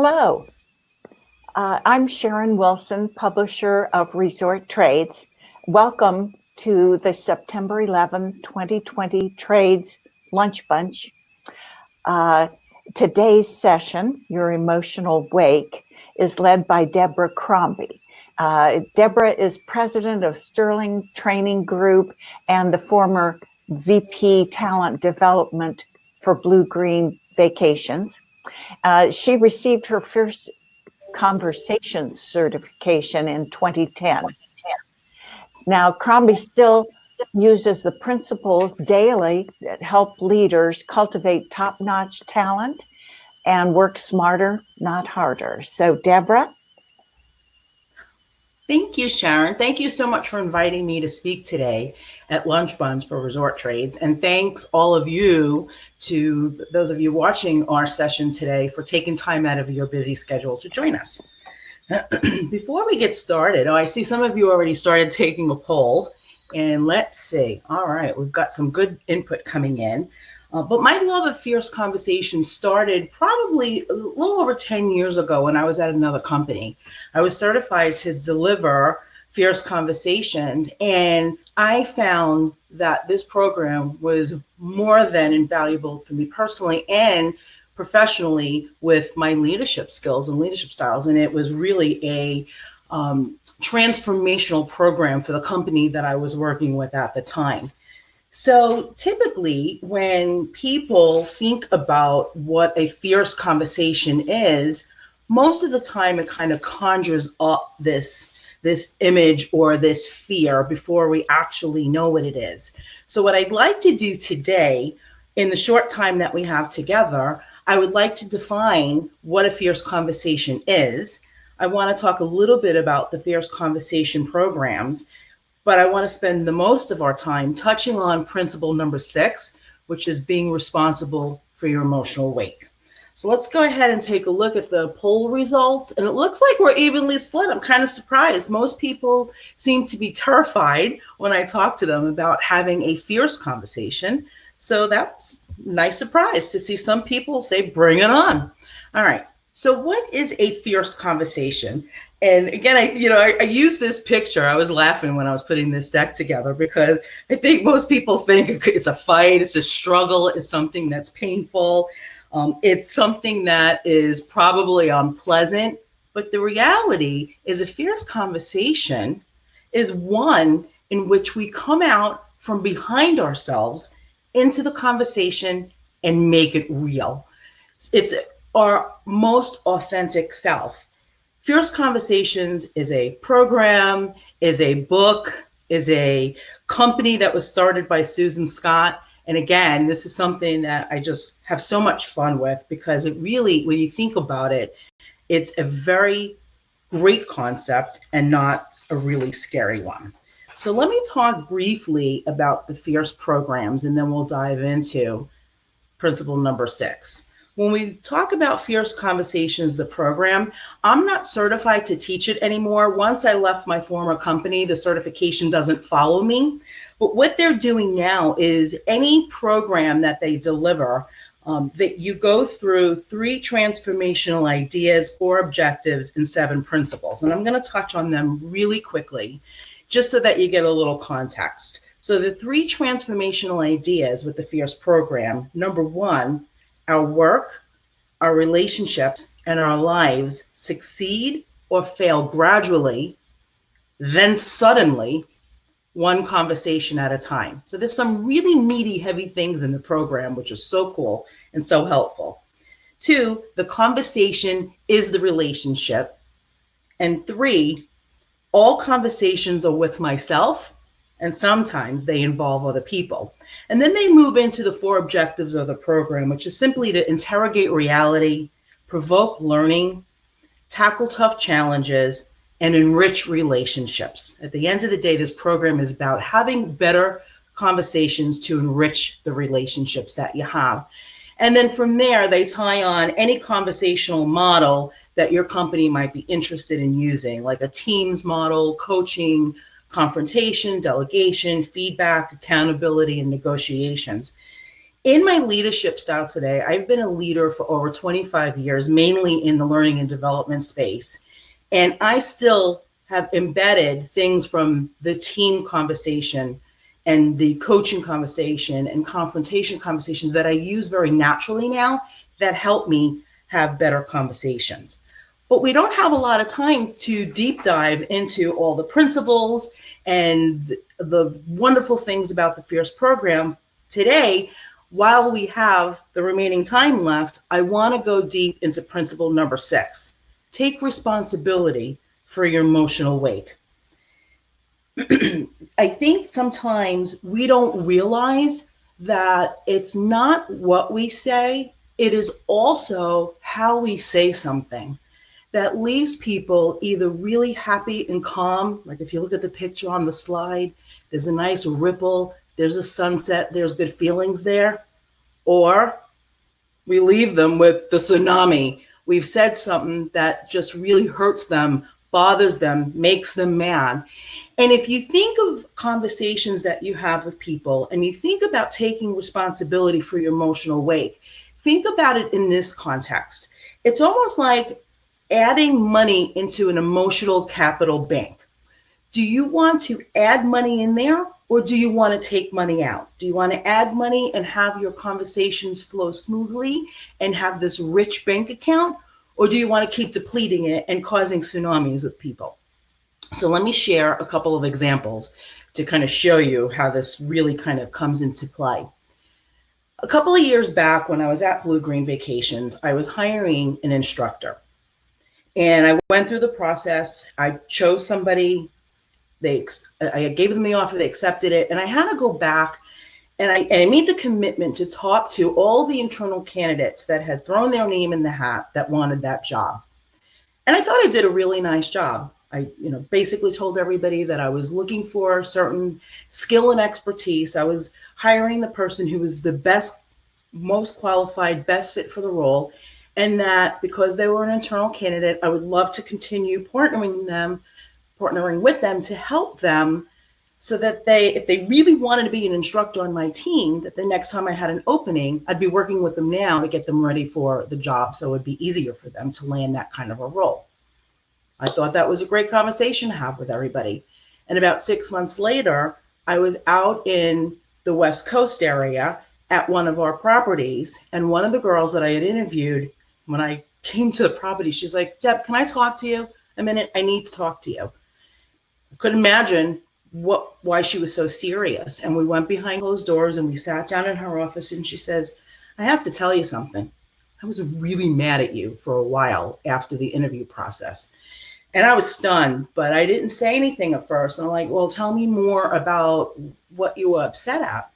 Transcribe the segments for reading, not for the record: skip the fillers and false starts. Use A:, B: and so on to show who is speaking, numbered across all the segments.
A: Hello, I'm Sharon Wilson, publisher of Resort Trades. Welcome to the September 11, 2020 Trades Lunch Bunch. Today's session, Your Emotional Wake, is led by Debra Crombie. Debra is president of Sterling Training Group and the former VP Talent Development for Bluegreen Vacations. She received her first Conversations certification in 2010. Now, Crombie still uses the principles daily that help leaders cultivate top-notch talent and work smarter, not harder. So, Debra?
B: Thank you, Sharon. Thank you so much for inviting me to speak today at Lunch Bunch for Resort Trades. And thanks all of you, to those of you watching our session today, for taking time out of your busy schedule to join us. Before we get started, I see some of you already started taking a poll. And let's see. All right, we've got some good input coming in. But my love of fierce conversation started probably a little over 10 years ago when I was at another company. I was certified to deliver fierce conversations, and I found that this program was more than invaluable for me personally and professionally with my leadership skills and leadership styles. And it was really a transformational program for the company that I was working with at the time. So typically when people think about what a fierce conversation is, most of the time it kind of conjures up this image or this fear before we actually know what it is. So what I'd like to do today, in the short time that we have together, I would like to define what a fierce conversation is. I want to talk a little bit about the fierce conversation programs, but I want to spend the most of our time touching on principle number 6, which is being responsible for your emotional wake. So let's go ahead and take a look at the poll results. And it looks like we're evenly split. I'm kind of surprised. Most people seem to be terrified when I talk to them about having a fierce conversation. So that's a nice surprise to see some people say, bring it on. All right. So what is a fierce conversation? And again, I use this picture. I was laughing when I was putting this deck together because I think most people think it's a fight, it's a struggle, it's something that's painful. It's something that is probably unpleasant. But the reality is a fierce conversation is one in which we come out from behind ourselves into the conversation and make it real. It's our most authentic self. Fierce Conversations is a program, is a book, is a company that was started by Susan Scott. And again, this is something that I just have so much fun with because it really, when you think about it, it's a very great concept and not a really scary one. So let me talk briefly about the Fierce programs, and then we'll dive into principle number 6. When we talk about Fierce Conversations, the program, I'm not certified to teach it anymore. Once I left my former company, the certification doesn't follow me. But what they're doing now is any program that they deliver, that you go through 3 transformational ideas, 4 objectives, and 7 principles. And I'm going to touch on them really quickly, just so that you get a little context. So the 3 transformational ideas with the Fierce program, number 1, our work, our relationships, and our lives succeed or fail gradually, then suddenly, one conversation at a time. So there's some really meaty, heavy things in the program, which is so cool and so helpful. 2, the conversation is the relationship. And 3, all conversations are with myself, and sometimes they involve other people. And then they move into the 4 objectives of the program, which is simply to interrogate reality, provoke learning, tackle tough challenges, and enrich relationships. At the end of the day, this program is about having better conversations to enrich the relationships that you have. And then from there, they tie on any conversational model that your company might be interested in using, like a teams model, coaching, confrontation, delegation, feedback, accountability, and negotiations. In my leadership style today, I've been a leader for over 25 years, mainly in the learning and development space. And I still have embedded things from the team conversation and the coaching conversation and confrontation conversations that I use very naturally now that help me have better conversations. But we don't have a lot of time to deep dive into all the principles and the wonderful things about the Fierce program today. While we have the remaining time left, I want to go deep into principle number 6. Take responsibility for your emotional wake. I think sometimes we don't realize that it's not what we say, it is also how we say something that leaves people either really happy and calm. Like if you look at the picture on the slide, there's a nice ripple, there's a sunset, there's good feelings there. Or we leave them with the tsunami. We've said something that just really hurts them, bothers them, makes them mad. And if you think of conversations that you have with people and you think about taking responsibility for your emotional wake, think about it in this context. It's almost like adding money into an emotional capital bank. Do you want to add money in there, or do you want to take money out? Do you want to add money and have your conversations flow smoothly and have this rich bank account, or do you want to keep depleting it and causing tsunamis with people? So let me share a couple of examples to kind of show you how this really kind of comes into play. A couple of years back when I was at Bluegreen Vacations, I was hiring an instructor. And I went through the process. I chose somebody. I gave them the offer, they accepted it, and I had to go back and I made the commitment to talk to all the internal candidates that had thrown their name in the hat that wanted that job. And I thought I did a really nice job. I basically told everybody that I was looking for certain skill and expertise. I was hiring the person who was the best, most qualified, best fit for the role, and that because they were an internal candidate, I would love to continue partnering with them to help them so that if they really wanted to be an instructor on my team, that the next time I had an opening, I'd be working with them now to get them ready for the job so it would be easier for them to land that kind of a role. I thought that was a great conversation to have with everybody. And about 6 months later, I was out in the West Coast area at one of our properties, and one of the girls that I had interviewed, when I came to the property, she's like, "Deb, can I talk to you a minute? I need to talk to you." I couldn't imagine why she was so serious. And we went behind closed doors and we sat down in her office, and she says, "I have to tell you something. I was really mad at you for a while after the interview process." And I was stunned, but I didn't say anything at first. And I'm like, "Well, tell me more about what you were upset at."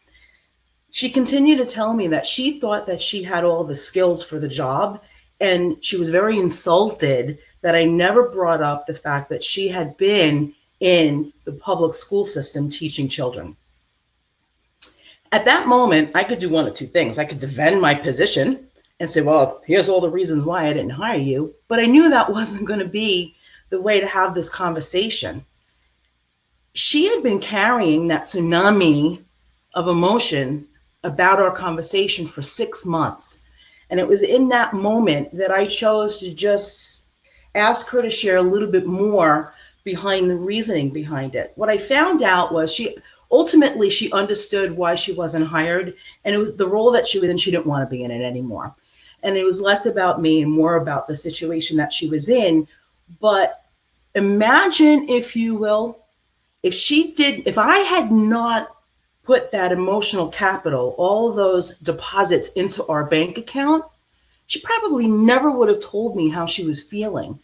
B: She continued to tell me that she thought that she had all the skills for the job, and she was very insulted that I never brought up the fact that she had been in the public school system teaching children. At that moment, I could do one of two things. I could defend my position and say, "Well, here's all the reasons why I didn't hire you." But I knew that wasn't going to be the way to have this conversation. She had been carrying that tsunami of emotion about our conversation for 6 months. And it was in that moment that I chose to just ask her to share a little bit more behind the reasoning behind it. What I found out was she understood why she wasn't hired, and it was the role that she was in, she didn't want to be in it anymore. And it was less about me and more about the situation that she was in. But imagine, if you will, if I had not put that emotional capital, all of those deposits into our bank account, she probably never would have told me how she was feeling.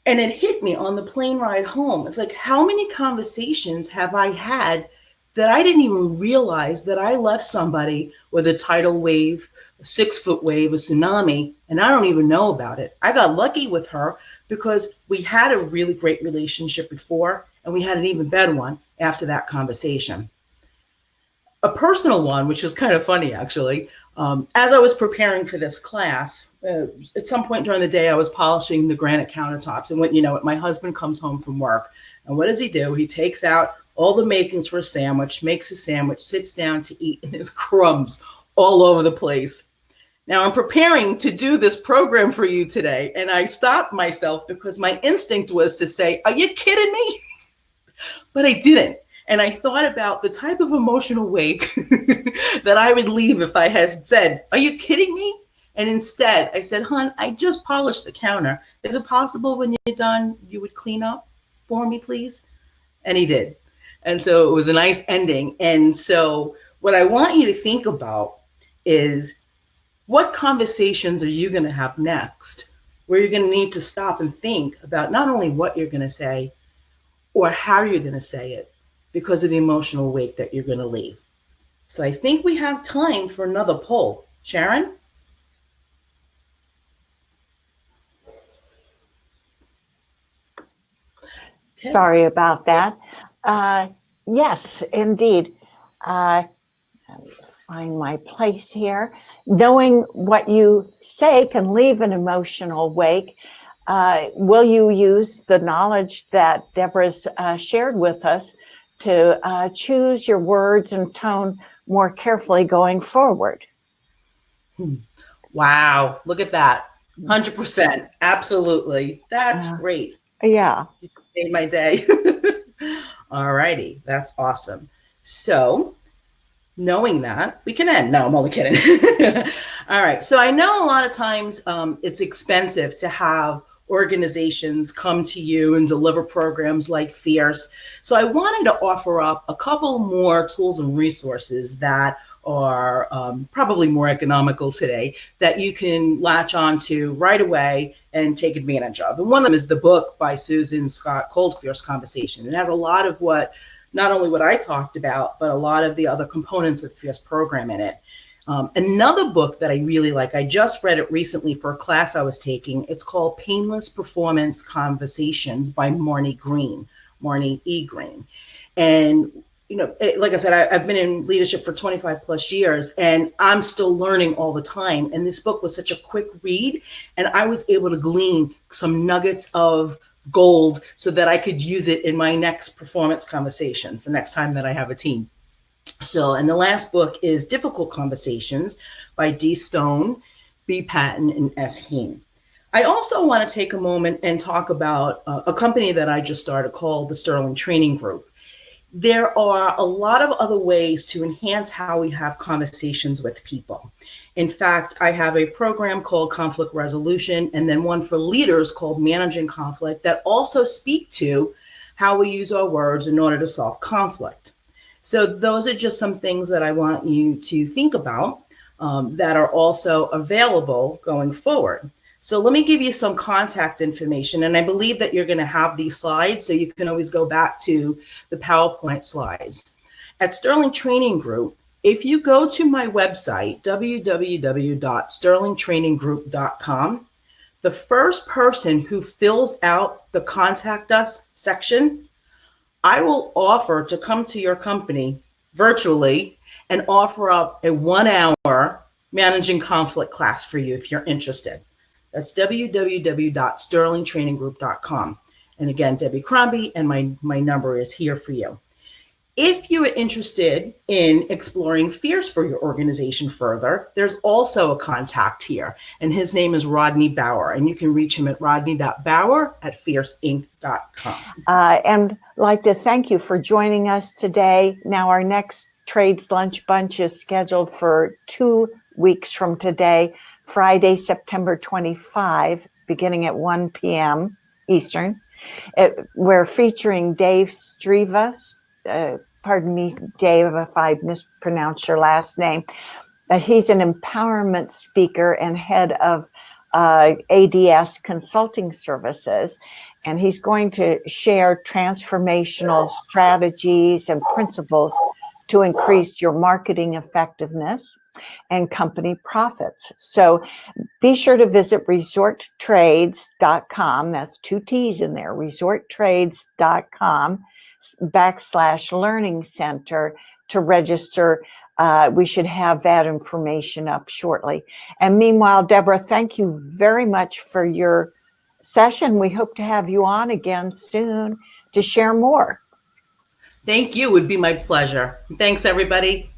B: And it hit me on the plane ride home. It's like, how many conversations have I had that I didn't even realize that I left somebody with a tidal wave, a 6-foot wave, a tsunami, and I don't even know about it. I got lucky with her because we had a really great relationship before, and we had an even better one after that conversation. A personal one, which was kind of funny, actually. As I was preparing for this class, at some point during the day, I was polishing the granite countertops. And when my husband comes home from work, and what does he do? He takes out all the makings for a sandwich, makes a sandwich, sits down to eat, and there's crumbs all over the place. Now I'm preparing to do this program for you today, and I stopped myself because my instinct was to say, are you kidding me? But I didn't. And I thought about the type of emotional wake that I would leave if I had said, are you kidding me? And instead I said, hon, I just polished the counter. Is it possible when you're done, you would clean up for me, please? And he did. And so it was a nice ending. And so what I want you to think about is, what conversations are you going to have next where you're going to need to stop and think about not only what you're going to say or how you're going to say it because of the emotional wake that you're going to leave. So I think we have time for another poll. Sharon?
A: Sorry about that. Yes, indeed. Let me find my place here. Knowing what you say can leave an emotional wake. Will you use the knowledge that Debra's shared with us to choose your words and tone more carefully going forward?
B: Wow, look at that. 100%. Absolutely. That's great.
A: Yeah.
B: You made my day. All righty. That's awesome. So knowing that, we can end. No, I'm only kidding. All right. So I know a lot of times it's expensive to have organizations come to you and deliver programs like Fierce. So I wanted to offer up a couple more tools and resources that are probably more economical today that you can latch onto right away and take advantage of. And one of them is the book by Susan Scott called Fierce Conversation. It has a lot of not only what I talked about, but a lot of the other components of the Fierce program in it. Another book that I really like, I just read it recently for a class I was taking. It's called Painless Performance Conversations by Marnie E. Green. And, you know, like I said, I've been in leadership for 25 plus years, and I'm still learning all the time. And this book was such a quick read, and I was able to glean some nuggets of gold so that I could use it in my next performance conversations the next time that I have a team. So, and the last book is Difficult Conversations by D. Stone, B. Patton, and S. Heen. I also want to take a moment and talk about a company that I just started called the Sterling Training Group. There are a lot of other ways to enhance how we have conversations with people. In fact, I have a program called Conflict Resolution and then one for leaders called Managing Conflict that also speak to how we use our words in order to solve conflict. So those are just some things that I want you to think about that are also available going forward. So let me give you some contact information, and I believe that you're going to have these slides, so you can always go back to the PowerPoint slides. At Sterling Training Group, if you go to my website, www.sterlingtraininggroup.com, the first person who fills out the Contact Us section, I will offer to come to your company virtually and offer up a 1-hour managing conflict class for you if you're interested. That's www.sterlingtraininggroup.com. And again, Debbie Crombie, and my number is here for you. If you are interested in exploring Fierce for your organization further, there's also a contact here, and his name is Rodney Bauer, and you can reach him at rodney.bauer@fierceinc.com.
A: And I'd like to thank you for joining us today. Now, our next Trades Lunch Bunch is scheduled for 2 weeks from today, Friday, September 25, beginning at 1 p.m. Eastern. We're featuring Dave Striva. Pardon me, Dave, if I mispronounced your last name. He's an empowerment speaker and head of ADS Consulting Services, and he's going to share transformational strategies and principles to increase your marketing effectiveness and company profits. So be sure to visit resorttrades.com. That's 2 T's in there, resorttrades.com/learning center to register. We should have that information up shortly. And meanwhile, Debra, thank you very much for your session. We hope to have you on again soon to share more.
B: Thank you. It would be my pleasure. Thanks, everybody.